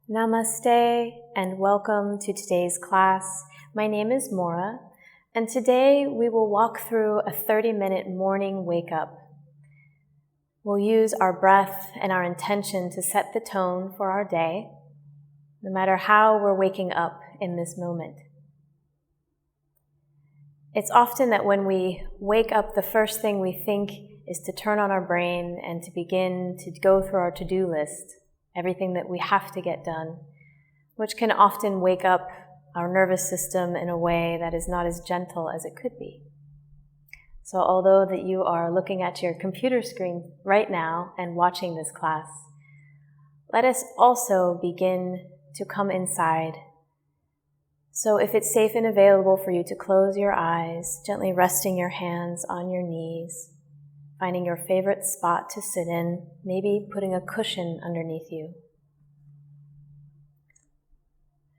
Namaste and welcome to today's class. My name is Maura, and today we will walk through a 30-minute morning wake-up. We'll use our breath and our intention to set the tone for our day, no matter how we're waking up in this moment. It's often that when we wake up, the first thing we think is to turn on our brain and to begin to go through our to-do list, everything that we have to get done, which can often wake up our nervous system in a way that is not as gentle as it could be. So although that you are looking at your computer screen right now and watching this class, let us also begin to come inside. So if it's safe and available for you to close your eyes, gently resting your hands on your knees, finding your favorite spot to sit in, maybe putting a cushion underneath you.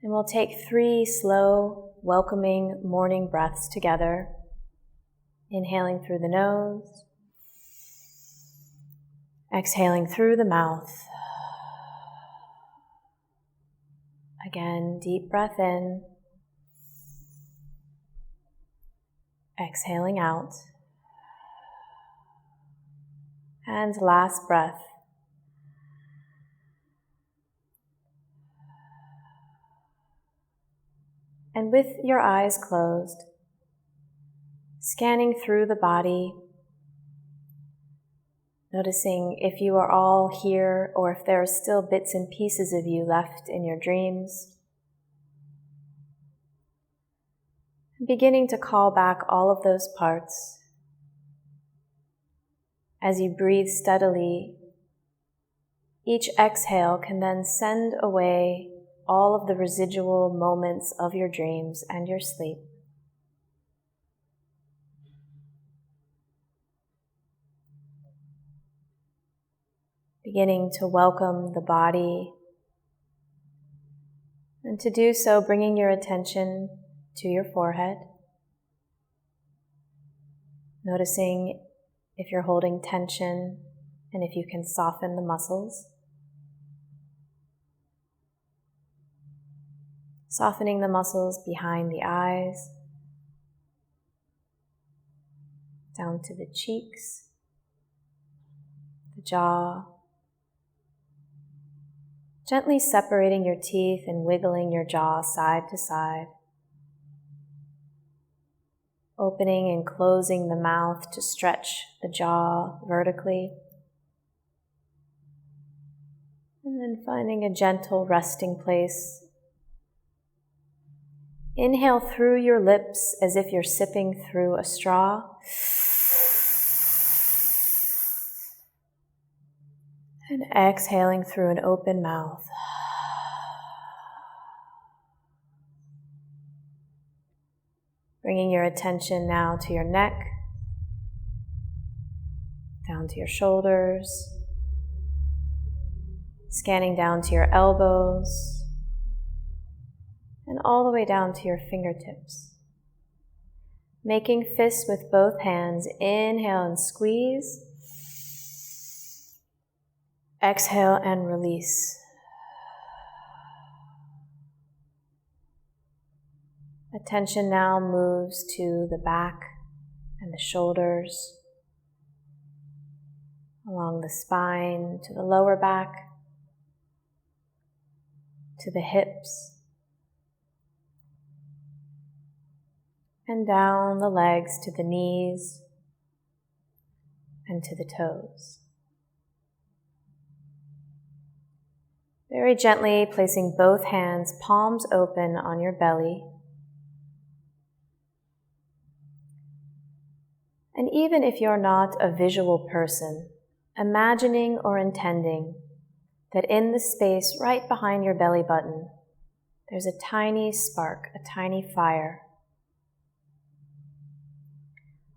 And we'll take 3 slow, welcoming morning breaths together, inhaling through the nose, exhaling through the mouth. Again, deep breath in, exhaling out. And last breath. And with your eyes closed, scanning through the body, noticing if you are all here or if there are still bits and pieces of you left in your dreams. Beginning to call back all of those parts. As you breathe steadily, each exhale can then send away all of the residual moments of your dreams and your sleep. Beginning to welcome the body, and to do so, bringing your attention to your forehead, noticing if you're holding tension and if you can soften the muscles. Softening the muscles behind the eyes, down to the cheeks, the jaw. Gently separating your teeth and wiggling your jaw side to side. Opening and closing the mouth to stretch the jaw vertically. And then finding a gentle resting place. Inhale through your lips as if you're sipping through a straw. And exhaling through an open mouth. Bringing your attention now to your neck, down to your shoulders, scanning down to your elbows, and all the way down to your fingertips. Making fists with both hands, inhale and squeeze, exhale and release. Attention now moves to the back and the shoulders, along the spine, to the lower back, to the hips, and down the legs to the knees and to the toes. Very gently placing both hands, palms open on your belly. And even if you're not a visual person, imagining or intending that in the space right behind your belly button, there's a tiny spark, a tiny fire.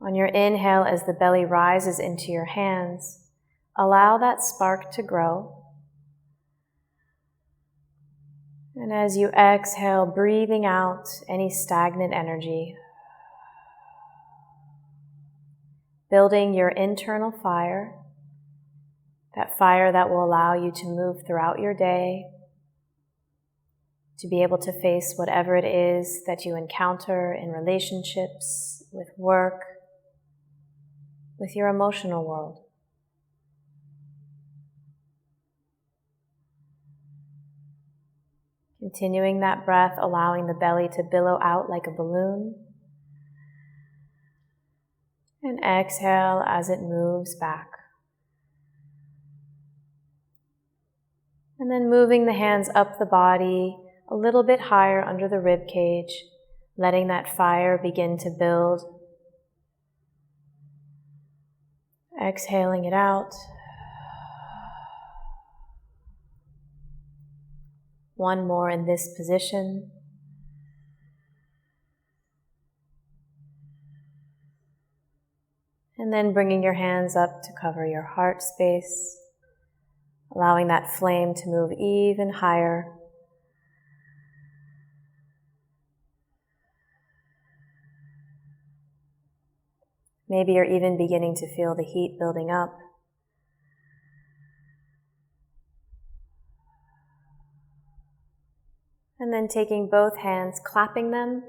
On your inhale, as the belly rises into your hands, allow that spark to grow. And as you exhale, breathing out any stagnant energy, building your internal fire, that fire that will allow you to move throughout your day, to be able to face whatever it is that you encounter in relationships, with work, with your emotional world. Continuing that breath, allowing the belly to billow out like a balloon. And exhale as it moves back. And then moving the hands up the body a little bit higher under the rib cage, letting that fire begin to build. Exhaling it out. One more in this position. And then bringing your hands up to cover your heart space, allowing that flame to move even higher. Maybe you're even beginning to feel the heat building up. And then taking both hands, clapping them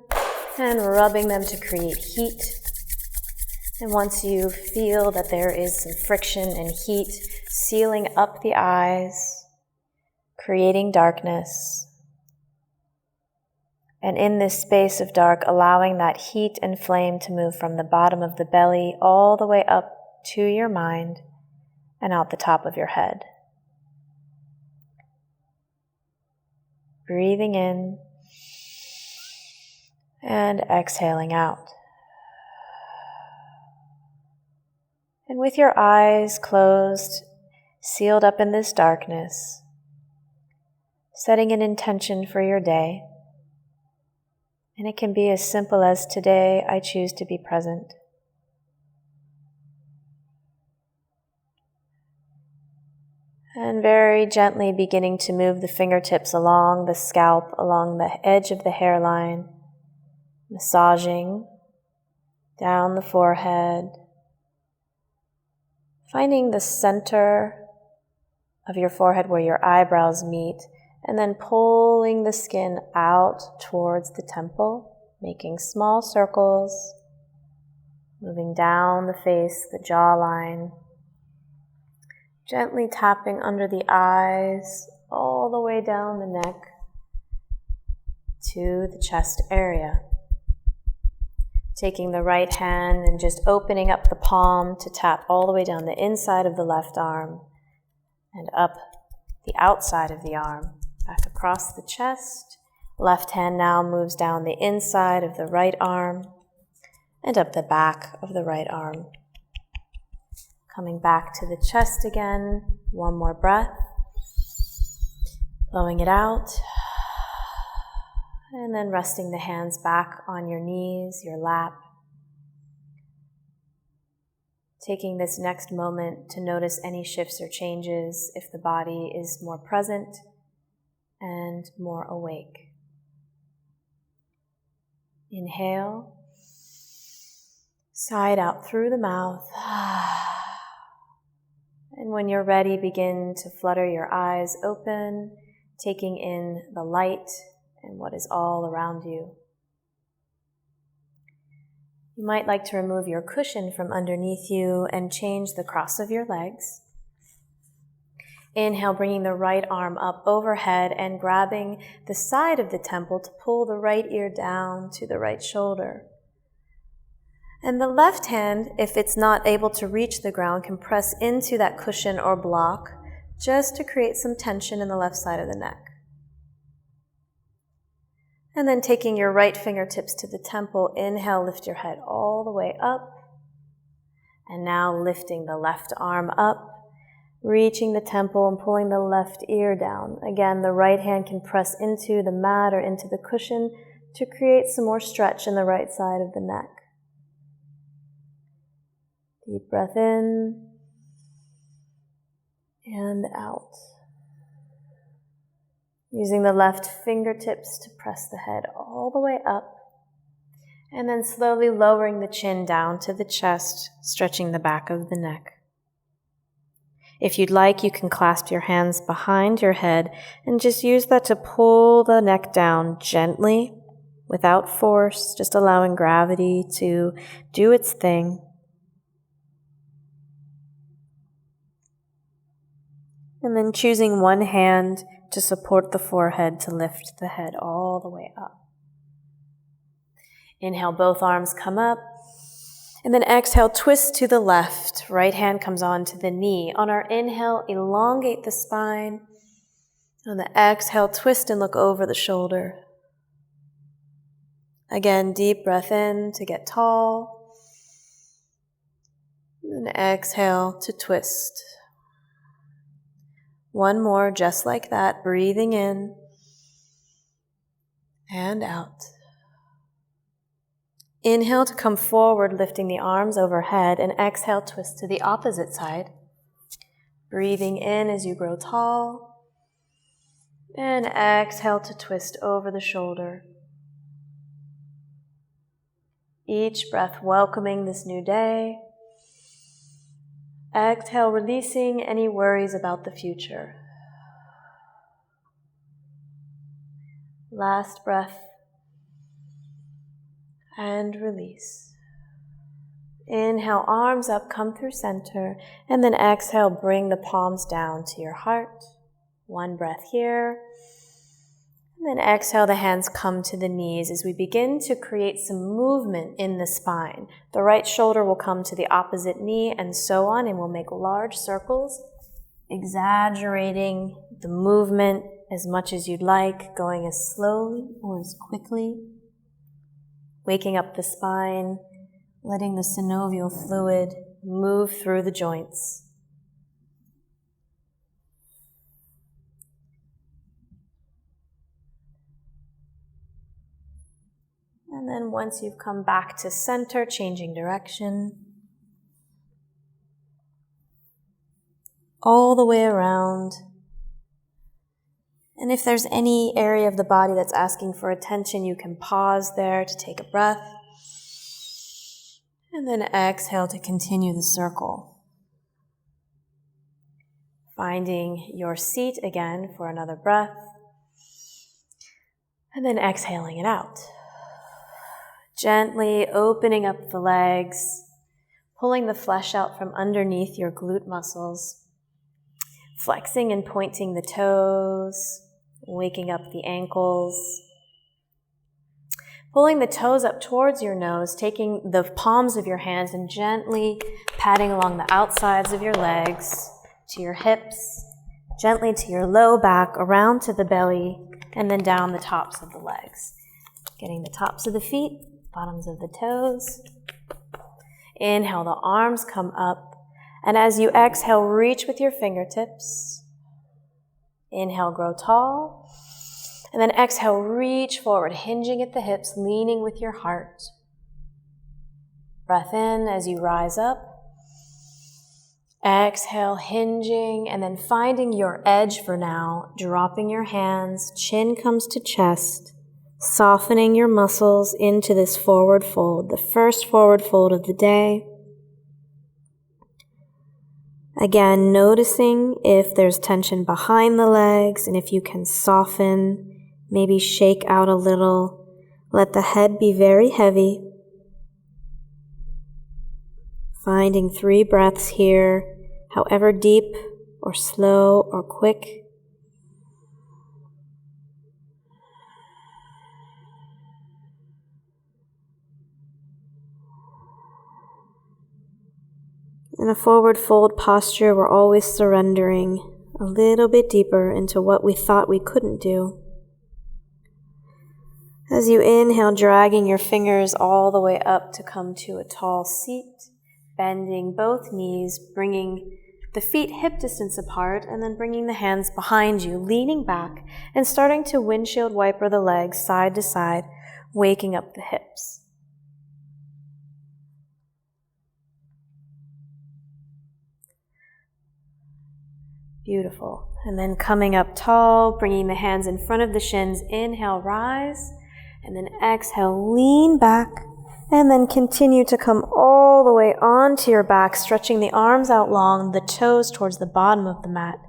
and rubbing them to create heat. And once you feel that there is some friction and heat sealing up the eyes, creating darkness, and in this space of dark, allowing that heat and flame to move from the bottom of the belly all the way up to your mind and out the top of your head. Breathing in and exhaling out. And with your eyes closed, sealed up in this darkness, setting an intention for your day. And it can be as simple as, today I choose to be present. And very gently beginning to move the fingertips along the scalp, along the edge of the hairline, massaging down the forehead, finding the center of your forehead where your eyebrows meet, and then pulling the skin out towards the temple, making small circles, moving down the face, the jawline, gently tapping under the eyes, all the way down the neck to the chest area. Taking the right hand and just opening up the palm to tap all the way down the inside of the left arm and up the outside of the arm, back across the chest. Left hand now moves down the inside of the right arm and up the back of the right arm. Coming back to the chest again, one more breath, blowing it out, and then resting the hands back on your knees, your lap. Taking this next moment to notice any shifts or changes if the body is more present and more awake. Inhale, sigh it out through the mouth. And when you're ready, begin to flutter your eyes open, taking in the light and what is all around you. You might like to remove your cushion from underneath you and change the cross of your legs. Inhale, bringing the right arm up overhead and grabbing the side of the temple to pull the right ear down to the right shoulder. And the left hand, if it's not able to reach the ground, can press into that cushion or block just to create some tension in the left side of the neck. And then taking your right fingertips to the temple, inhale, lift your head all the way up. And now lifting the left arm up, reaching the temple and pulling the left ear down. Again, the right hand can press into the mat or into the cushion to create some more stretch in the right side of the neck. Deep breath in and out. Using the left fingertips to press the head all the way up, and then slowly lowering the chin down to the chest, stretching the back of the neck. If you'd like, you can clasp your hands behind your head and just use that to pull the neck down gently, without force, just allowing gravity to do its thing. And then choosing one hand to support the forehead to lift the head all the way up. Inhale, both arms come up. And then exhale, twist to the left. Right hand comes onto the knee. On our inhale, elongate the spine. On the exhale, twist and look over the shoulder. Again, deep breath in to get tall. And then exhale to twist. One more, just like that, breathing in and out. Inhale to come forward, lifting the arms overhead, and exhale, twist to the opposite side. Breathing in as you grow tall, and exhale to twist over the shoulder. Each breath welcoming this new day. Exhale, releasing any worries about the future. Last breath. And release. Inhale, arms up, come through center, and then exhale, bring the palms down to your heart. One breath here. And then exhale, the hands come to the knees as we begin to create some movement in the spine. The right shoulder will come to the opposite knee and so on, and we'll make large circles, exaggerating the movement as much as you'd like, going as slowly or as quickly. Waking up the spine, letting the synovial fluid move through the joints. And then once you've come back to center, changing direction, all the way around. And if there's any area of the body that's asking for attention, you can pause there to take a breath. And then exhale to continue the circle. Finding your seat again for another breath. And then exhaling it out. Gently opening up the legs, pulling the flesh out from underneath your glute muscles. Flexing and pointing the toes. Waking up the ankles. Pulling the toes up towards your nose, taking the palms of your hands and gently patting along the outsides of your legs to your hips, gently to your low back, around to the belly, and then down the tops of the legs. Getting the tops of the feet, bottoms of the toes. Inhale, the arms come up, and as you exhale, reach with your fingertips. Inhale, grow tall. And then exhale, reach forward, hinging at the hips, leaning with your heart. Breath in as you rise up. Exhale, hinging, and then finding your edge for now, dropping your hands, chin comes to chest, softening your muscles into this forward fold, the first forward fold of the day. Again, noticing if there's tension behind the legs and if you can soften, maybe shake out a little. Let the head be very heavy. Finding 3 breaths here, however deep or slow or quick. In a forward fold posture, we're always surrendering a little bit deeper into what we thought we couldn't do. As you inhale, dragging your fingers all the way up to come to a tall seat, bending both knees, bringing the feet hip distance apart, and then bringing the hands behind you, leaning back and starting to windshield wiper the legs side to side, waking up the hips. Beautiful. And then coming up tall, bringing the hands in front of the shins. Inhale, rise. And then exhale, lean back And then continue to come all the way onto your back, stretching the arms out long, the toes towards the bottom of the mat,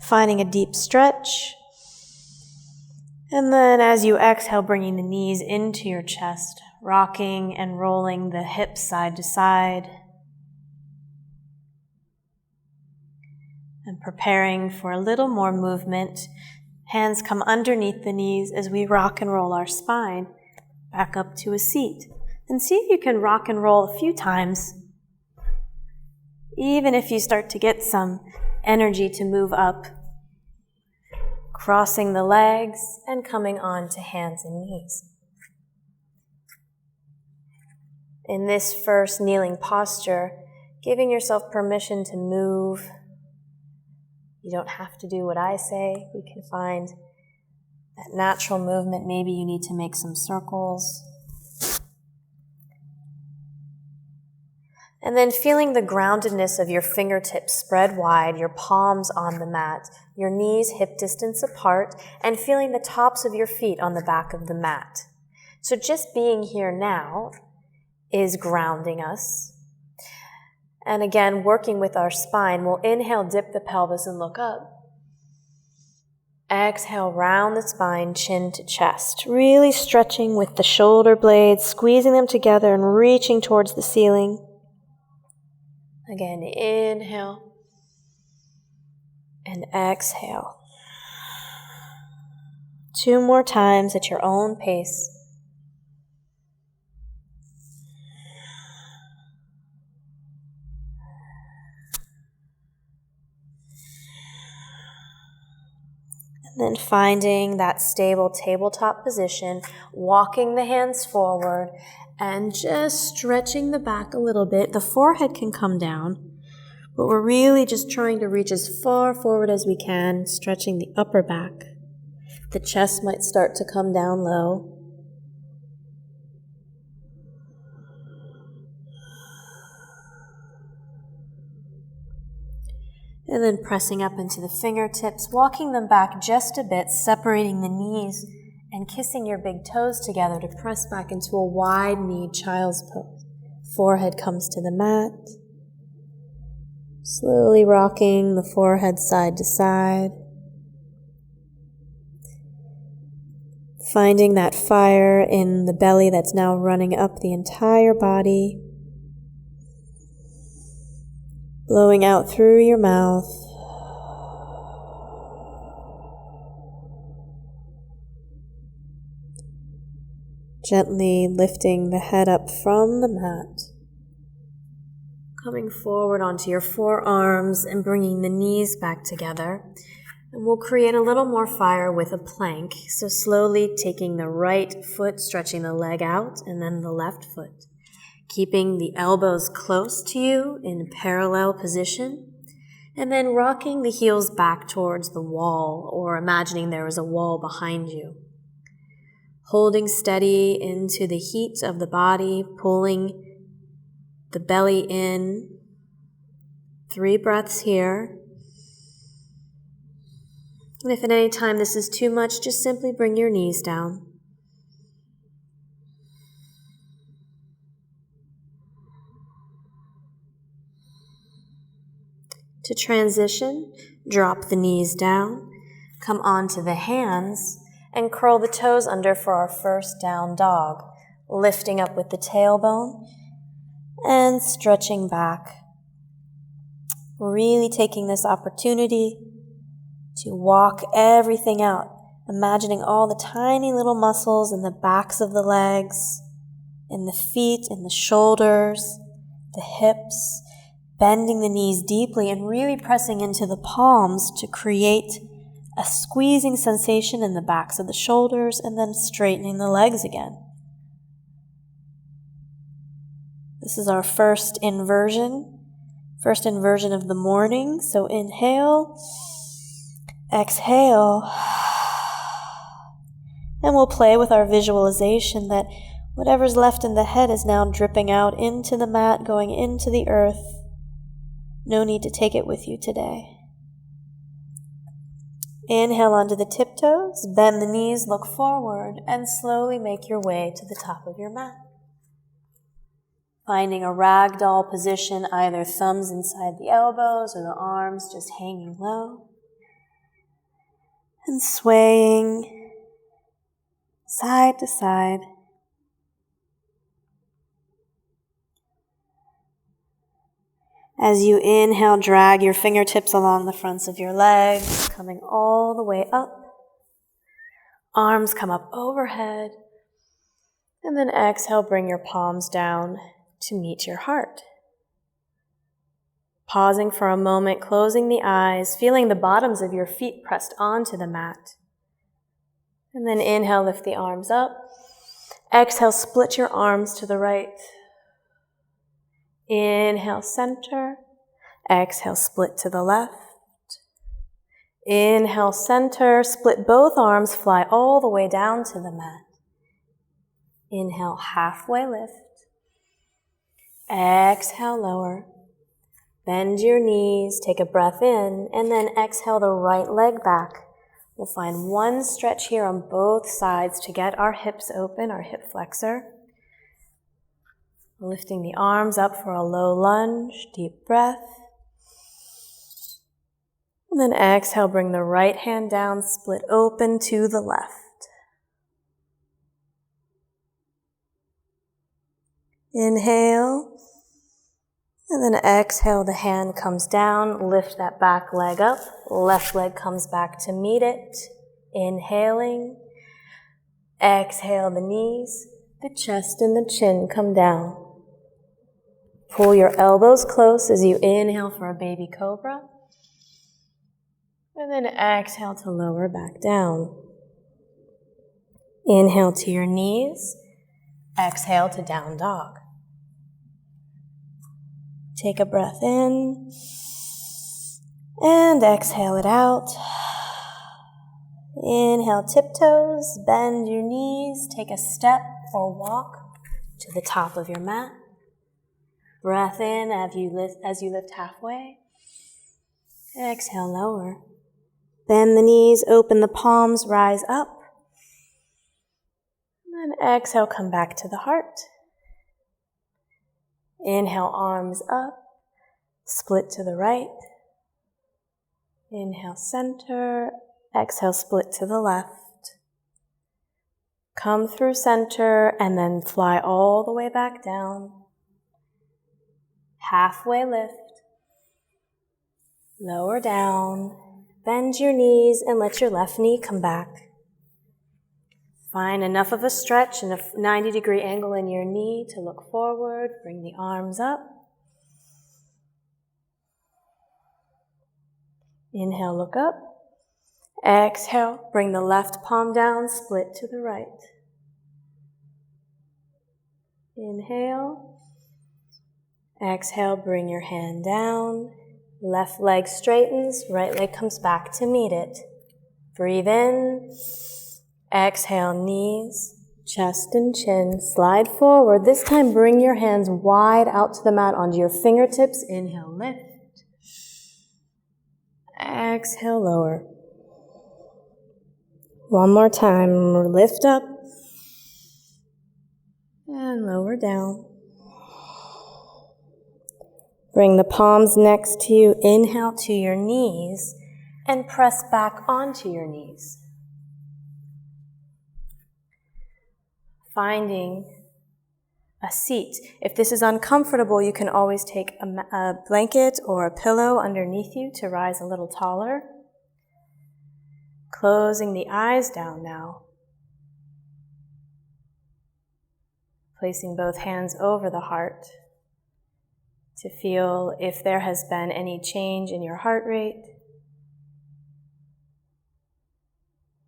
finding a deep stretch. And then as you exhale, bringing the knees into your chest, rocking and rolling the hips side to side, and preparing for a little more movement. Hands come underneath the knees as we rock and roll our spine back up to a seat. And see if you can rock and roll a few times. Even if you start to get some energy to move up, crossing the legs and coming on to hands and knees. In this first kneeling posture, giving yourself permission to move. You don't have to do what I say. You can find that natural movement. Maybe you need to make some circles. And then feeling the groundedness of your fingertips spread wide, your palms on the mat, your knees hip distance apart, and feeling the tops of your feet on the back of the mat. So just being here now is grounding us. And again, working with our spine, we'll inhale, dip the pelvis and look up. Exhale, round the spine, chin to chest. Really stretching with the shoulder blades, squeezing them together and reaching towards the ceiling. Again, inhale and exhale. 2 more times at your own pace. And then finding that stable tabletop position, walking the hands forward, and just stretching the back a little bit. The forehead can come down, but we're really just trying to reach as far forward as we can, stretching the upper back. The chest might start to come down low. And then pressing up into the fingertips, walking them back just a bit, separating the knees, and kissing your big toes together to press back into a wide-kneed child's pose. Forehead comes to the mat. Slowly rocking the forehead side to side. Finding that fire in the belly that's now running up the entire body. Blowing out through your mouth. Gently lifting the head up from the mat. Coming forward onto your forearms and bringing the knees back together. And we'll create a little more fire with a plank. So slowly taking the right foot, stretching the leg out, and then the left foot. Keeping the elbows close to you in parallel position. And then rocking the heels back towards the wall, or imagining there is a wall behind you. Holding steady into the heat of the body, pulling the belly in. 3 breaths here. And if at any time this is too much, just simply bring your knees down. To transition, drop the knees down, come onto the hands, and curl the toes under for our first down dog, lifting up with the tailbone and stretching back. Really taking this opportunity to walk everything out, imagining all the tiny little muscles in the backs of the legs, in the feet, in the shoulders, the hips, bending the knees deeply and really pressing into the palms to create a squeezing sensation in the backs of the shoulders, and then straightening the legs again. This is our first inversion of the morning. So inhale, exhale, and we'll play with our visualization that whatever's left in the head is now dripping out into the mat, going into the earth. No need to take it with you today. Inhale onto the tiptoes, bend the knees, look forward, and slowly make your way to the top of your mat. Finding a ragdoll position, either thumbs inside the elbows or the arms just hanging low. And swaying side to side. As you inhale, drag your fingertips along the fronts of your legs, coming all the way up. Arms come up overhead. And then exhale, bring your palms down to meet your heart. Pausing for a moment, closing the eyes, feeling the bottoms of your feet pressed onto the mat. And then inhale, lift the arms up. Exhale, split your arms to the right. Inhale, center. Exhale, split to the left. Inhale, center. Split both arms, fly all the way down to the mat. Inhale, halfway lift. Exhale, lower. Bend your knees, take a breath in, and then exhale the right leg back. We'll find one stretch here on both sides to get our hips open, our hip flexor. Lifting the arms up for a low lunge, deep breath. And then exhale, bring the right hand down, split open to the left. Inhale. And then exhale, the hand comes down, lift that back leg up, left leg comes back to meet it. Inhaling, exhale the knees, the chest and the chin come down. Pull your elbows close as you inhale for a baby cobra. And then exhale to lower back down. Inhale to your knees, exhale to down dog. Take a breath in, and exhale it out. Inhale, tiptoes, bend your knees, take a step or walk to the top of your mat. Breath in as you lift halfway. Exhale, lower. Bend the knees, open the palms, rise up. And then exhale, come back to the heart. Inhale, arms up, split to the right. Inhale, center. Exhale, split to the left. Come through center and then fly all the way back down. Halfway lift. Lower down. Bend your knees and let your left knee come back. Find enough of a stretch and a 90-degree angle in your knee to look forward. Bring the arms up. Inhale, look up. Exhale, bring the left palm down, split to the right. Inhale. Exhale, bring your hand down. Left leg straightens, right leg comes back to meet it. Breathe in. Exhale, knees, chest and chin, slide forward. This time bring your hands wide out to the mat onto your fingertips. Inhale, lift. Exhale, lower. One more time, lift up and lower down. Bring the palms next to you. Inhale to your knees and press back onto your knees. Finding a seat. If this is uncomfortable, you can always take a blanket or a pillow underneath you to rise a little taller. Closing the eyes down now. Placing both hands over the heart to feel if there has been any change in your heart rate.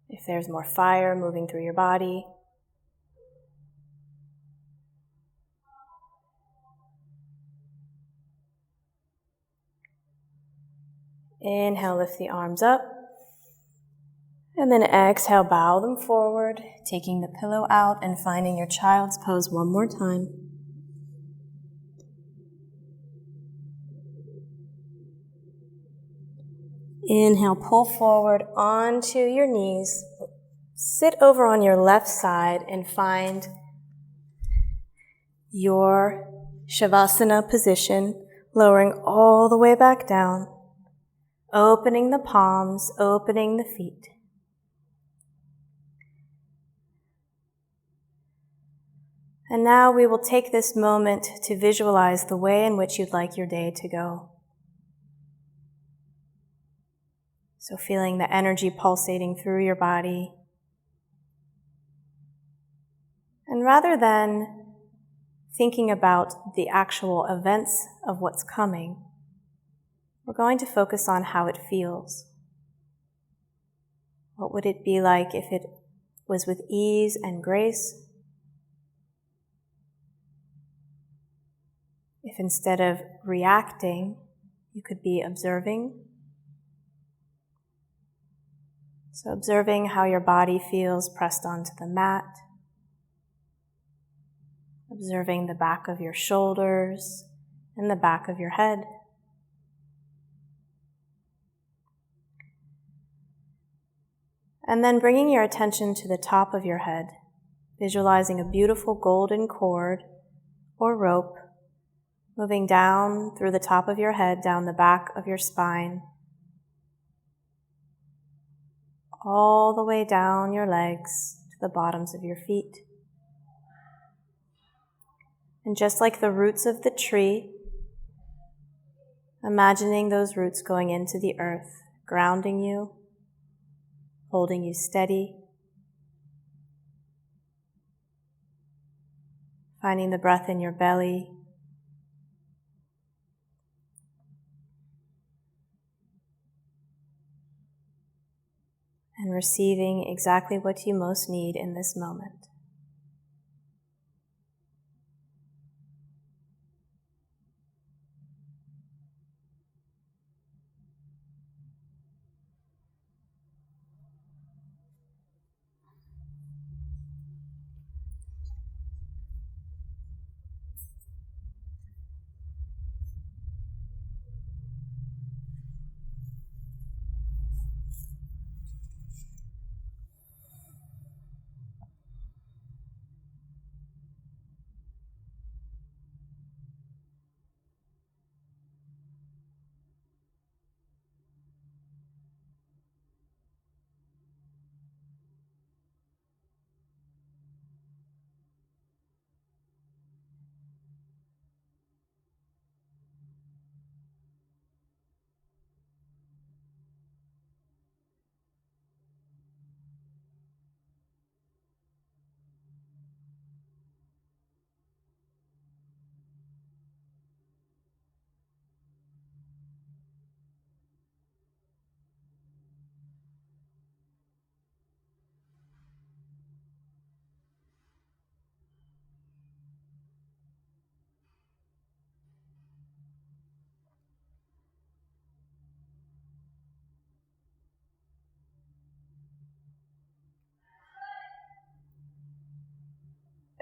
If there's more fire moving through your body. Inhale, lift the arms up. And then exhale, bow them forward, taking the pillow out and finding your child's pose one more time. Inhale, pull forward onto your knees. Sit over on your left side and find your Shavasana position, lowering all the way back down, opening the palms, opening the feet. And now we will take this moment to visualize the way in which you'd like your day to go. So feeling the energy pulsating through your body. And rather than thinking about the actual events of what's coming, we're going to focus on how it feels. What would it be like if it was with ease and grace? If instead of reacting, you could be observing. So observing how your body feels pressed onto the mat. Observing the back of your shoulders and the back of your head. And then bringing your attention to the top of your head, visualizing a beautiful golden cord or rope moving down through the top of your head, down the back of your spine, all the way down your legs to the bottoms of your feet. And just like the roots of the tree, imagining those roots going into the earth, grounding you, holding you steady, finding the breath in your belly, and receiving exactly what you most need in this moment.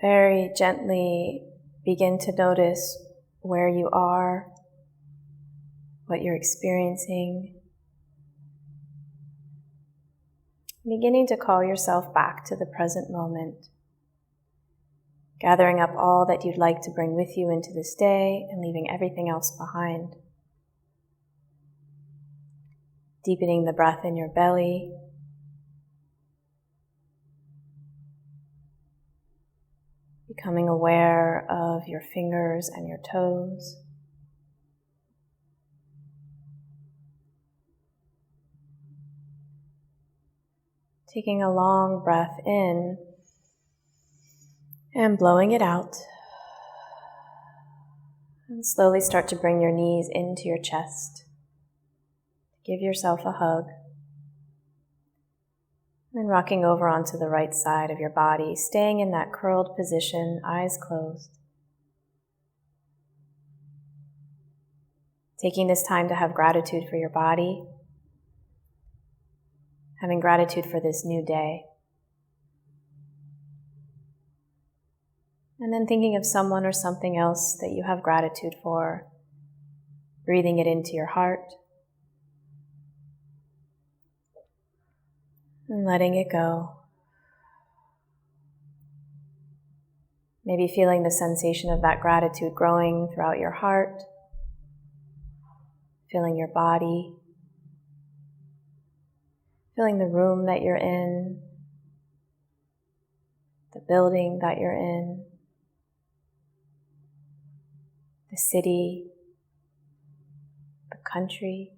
Very gently begin to notice where you are, what you're experiencing. Beginning to call yourself back to the present moment, gathering up all that you'd like to bring with you into this day and leaving everything else behind. Deepening the breath in your belly. Becoming aware of your fingers and your toes. Taking a long breath in and blowing it out. And slowly start to bring your knees into your chest. Give yourself a hug. And rocking over onto the right side of your body, staying in that curled position, eyes closed. Taking this time to have gratitude for your body, having gratitude for this new day. And then thinking of someone or something else that you have gratitude for, breathing it into your heart, and letting it go. Maybe feeling the sensation of that gratitude growing throughout your heart, feeling your body, feeling the room that you're in, the building that you're in, the city, the country,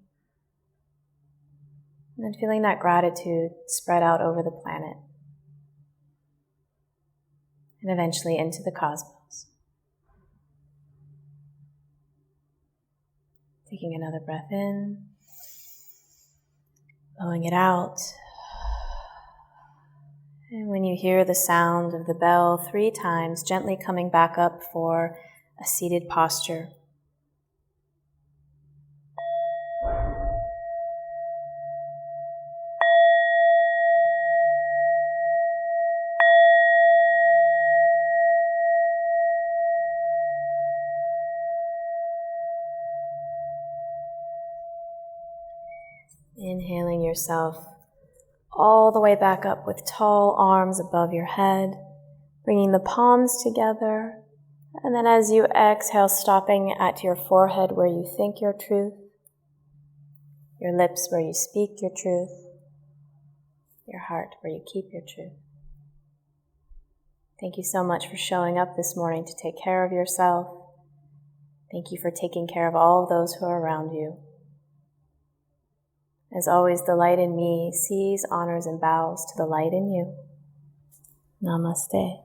and then feeling that gratitude spread out over the planet and eventually into the cosmos. Taking another breath in, blowing it out. And when you hear the sound of the bell 3 times, gently coming back up for a seated posture. Inhaling yourself all the way back up with tall arms above your head, bringing the palms together, and then as you exhale, stopping at your forehead where you think your truth, your lips where you speak your truth, your heart where you keep your truth. Thank you so much for showing up this morning to take care of yourself. Thank you for taking care of all of those who are around you. As always, the light in me sees, honors, and bows to the light in you. Namaste.